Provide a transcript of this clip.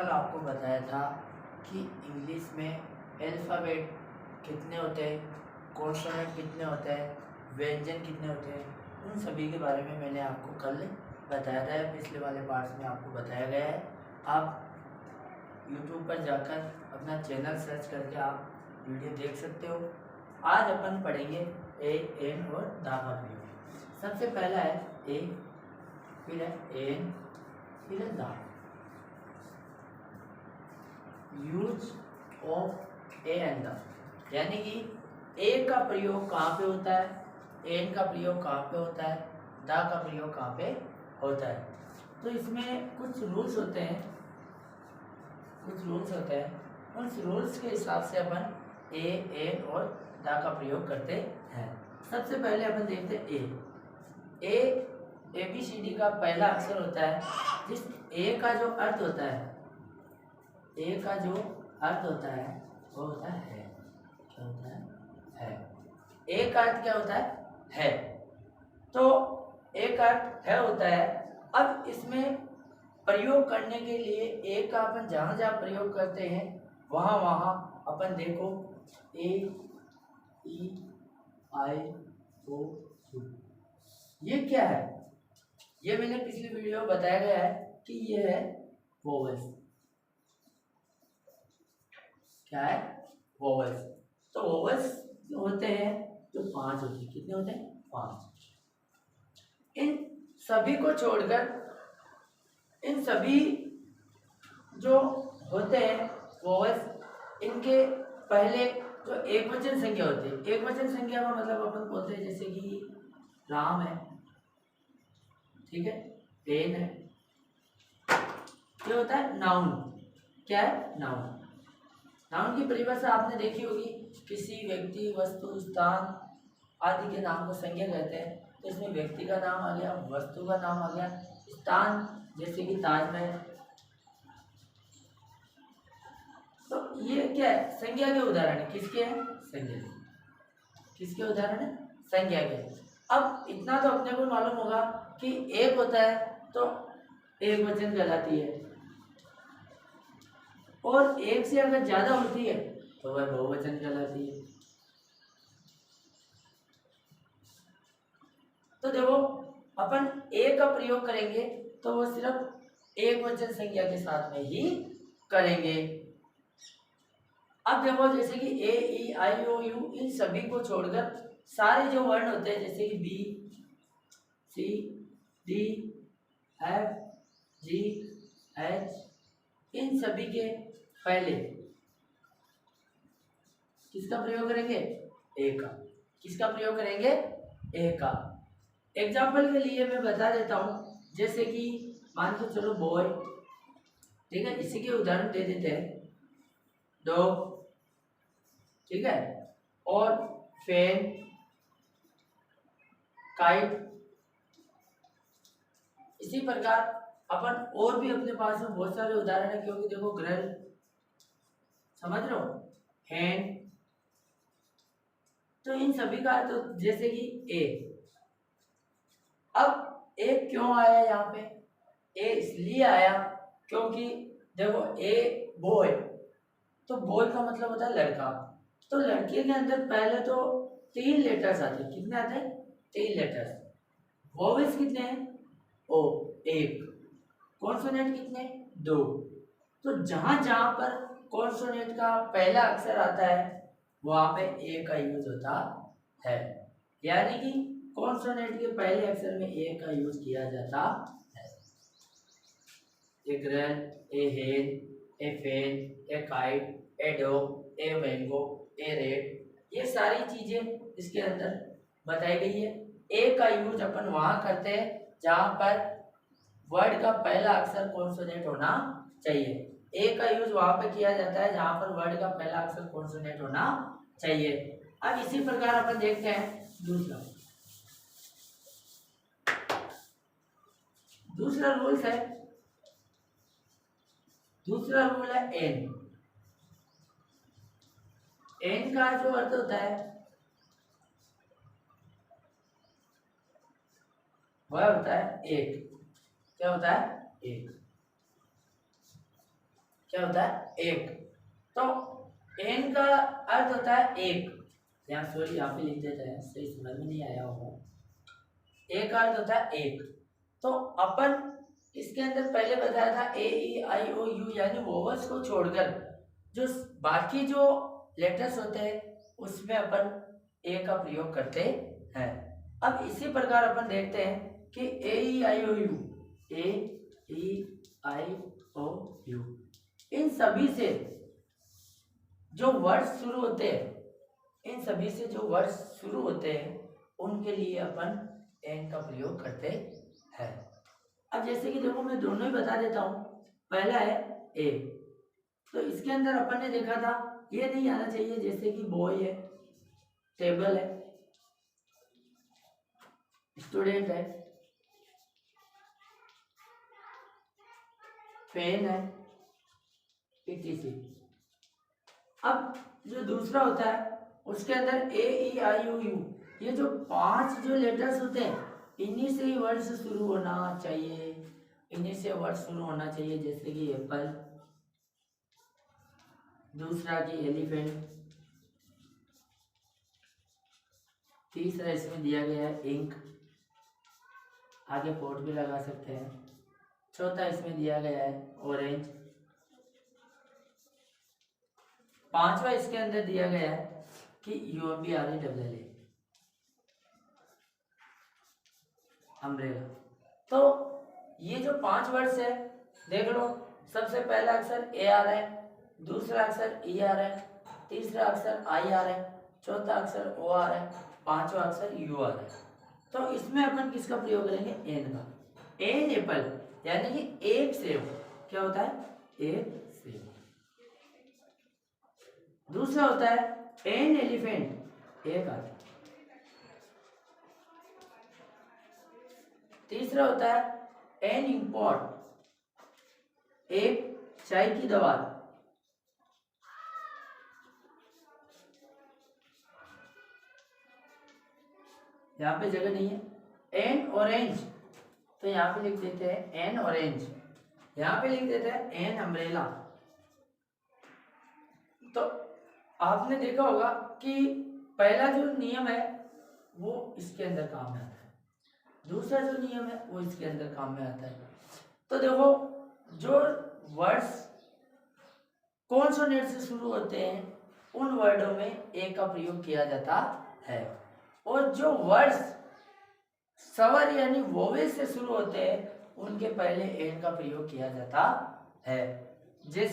कल आपको बताया था कि इंग्लिश में अल्फ़ाबेट कितने होते हैं, कॉन्सोनेंट कितने होते हैं, व्यंजन कितने होते हैं, उन सभी के बारे में मैंने आपको कल बताया था। पिछले वाले पार्ट्स में आपको बताया गया है। आप YouTube पर जाकर अपना चैनल सर्च करके आप वीडियो देख सकते हो। आज अपन पढ़ेंगे ए, एन और दा का प्रयोग। सबसे पहला है ए, फिर है एन, फिर है दा। Use of A and the, यानी कि ए का प्रयोग कहाँ पे होता है, एन का प्रयोग कहाँ पे होता है, दा का प्रयोग कहाँ पे होता है। तो इसमें कुछ रूल्स होते हैं, उन रूल्स के हिसाब से अपन ए, एन और दा का प्रयोग करते हैं। सबसे पहले अपन देखते हैं ए बी सी डी का पहला अक्षर होता है। जिस ए का जो अर्थ होता है, ए का जो अर्थ होता है वो होता है। क्या होता है? ए का अर्थ क्या होता है? तो ए का अर्थ है होता है। अब इसमें प्रयोग करने के लिए ए का अपन जहाँ जहाँ प्रयोग करते हैं वहाँ वहाँ अपन देखो ए, ई, आई, ओ, यू। ये क्या है? ये मैंने पिछली वीडियो में बताया गया है कि ये है वोवेल्स। क्या है? वोवेल्स। तो वोवेल्स होते हैं जो 5 होते हैं। कितने होते हैं? 5। इन सभी को छोड़कर इन सभी जो होते हैं वोवेल्स, इनके पहले जो एक वचन संख्या होती है, एक वचन संख्या का मतलब अपन बोलते हैं जैसे कि राम है, ठीक है, पेन है, ये होता है नाउन। क्या है? नाउन। नाउन की परिभाषा आपने देखी होगी, किसी व्यक्ति, वस्तु, स्थान आदि के नाम को संज्ञा कहते हैं। तो इसमें व्यक्ति का नाम आ गया, वस्तु का नाम आ गया, स्थान जैसे कि ताजमहल। तो ये क्या है? संज्ञा के उदाहरण है। किसके हैं? संज्ञा। किसके उदाहरण है? संज्ञा के। अब इतना तो अपने को मालूम होगा कि एक होता है तो एक वचन कहलाती है, और एक से अगर ज्यादा होती है तो वह बहुवचन कहलाती है। तो देखो, अपन ए का प्रयोग करेंगे तो वो सिर्फ एक वचन संज्ञा के साथ में ही करेंगे। अब देखो, जैसे कि ए, ई, आई, ओ, यू, इन सभी को छोड़कर सारे जो वर्ण होते हैं जैसे कि बी, सी, डी, एफ, जी, एच, इन सभी के पहले किसका प्रयोग करेंगे? ए का। किसका प्रयोग करेंगे? ए का। एग्जाम्पल के लिए मैं बता देता हूं, जैसे कि मान के चलो बॉय, ठीक है, इसी के उदाहरण दे देते हैं। डॉग, ठीक है, और फैन, काइट। इसी प्रकार अपन और भी अपने पास में बहुत सारे उदाहरण है, क्योंकि देखो ग्रिल, समझ लो, हैंड। तो इन सभी का तो जैसे कि ए। अब ए क्यों आया यहाँ पे? ए इसलिए आया क्योंकि देखो ए बॉय, तो बॉय का मतलब होता है लड़का। तो लड़के के अंदर पहले तो 3 लेटर्स आते हैं। कितने आते हैं? 3 लेटर्स। वोवेल्स कितने हैं? ओ, 1। कॉन्सोनेंट कितने? 2। तो जहां जहां पर कॉन्सोनेंट का पहला अक्षर आता है वहां पे ए का यूज होता है, यानी कि कॉन्सोनेंट के पहले अक्षर में ए का यूज किया जाता है। ए grain, a hen, a fen, a kite, a dog, a mango, a red, ये सारी चीजें इसके अंदर बताई गई है। ए का यूज अपन वहां करते हैं जहां पर वर्ड का पहला अक्षर कॉन्सोनेंट होना चाहिए। ए का यूज वहां पर किया जाता है जहां पर वर्ड का पहला अक्षर कॉन्सोनेंट होना चाहिए। अब इसी प्रकार अपन देखते हैं दूसरा रूल है। दूसरा रूल है एन। एन का जो अर्थ होता है वह होता है एक। क्या होता है? एक। क्या होता है, एक। तो एन का अर्थ होता है एक, यहाँ सॉरी यहाँ पे लिख देते हैं, सही समझ में नहीं आया होगा। एक का अर्थ होता है एक। तो अपन इसके अंदर पहले बताया था ए ई आई ओ यू यानी वोवल्स को छोड़कर जो बाकी जो लेटर्स होते हैं उसमें अपन ए का प्रयोग करते हैं। अब इसी प्रकार अपन देखते हैं कि ए ई आई ओ you, A E I O you, इन सभी से जो वर्ड्स शुरू होते हैं, इन सभी से जो वर्ड्स शुरू होते हैं उनके लिए अपन एन का प्रयोग करते हैं। अब जैसे कि देखो मैं दोनों ही बता देता हूँ। पहला है ए, तो इसके अंदर अपन ने देखा था ये नहीं आना चाहिए, जैसे कि बॉय है, टेबल है, स्टूडेंट है, पेन है, etc। अब जो दूसरा होता है उसके अंदर ए ई आई ओ यू, ये जो 5 जो लेटर्स होते हैं इन्हीं से ही वर्ड शुरू होना चाहिए, इन्हीं से वर्ड शुरू होना चाहिए। जैसे कि एप्पल, दूसरा की एलिफेंट, तीसरा इसमें दिया गया है इंक, आगे पोर्ट भी लगा सकते हैं। चौथा इसमें दिया गया है ऑरेंज। पांचवा इसके अंदर दिया गया है कि UMBRELLA, अम्ब्रेला। तो ये जो 5 वर्ड्स है देख लो, सबसे पहला अक्षर ए आर है, दूसरा अक्षर ई आर है, तीसरा अक्षर आई आर है, चौथा अक्षर ओ आर है, पांचवा अक्षर यू आर है। तो इसमें अपन किसका प्रयोग करेंगे, एन का। एन एप्पल यानी कि एक सेब, क्या होता है, एक सेब। दूसरा होता है एन एलिफेंट, एक हाथी। तीसरा होता है एन इंपॉट, एक चाय की दवात। यहाँ पे जगह नहीं है। एन ऑरेंज, तो यहाँ पे लिख देते हैं एन ऑरेंज, यहाँ पे लिख देते हैं एन अम्ब्रेला। तो आपने देखा होगा कि पहला जो नियम है वो इसके अंदर काम में आता है, दूसरा जो नियम है वो इसके अंदर काम में आता है। तो देखो जो वर्ड्स कॉन्सोनेंट से शुरू होते हैं उन वर्डों में ए का प्रयोग किया जाता है, और जो वर्ड्स स्वर यानी वोवेल से शुरू होते हैं उनके पहले एन का प्रयोग किया जाता है। जैसे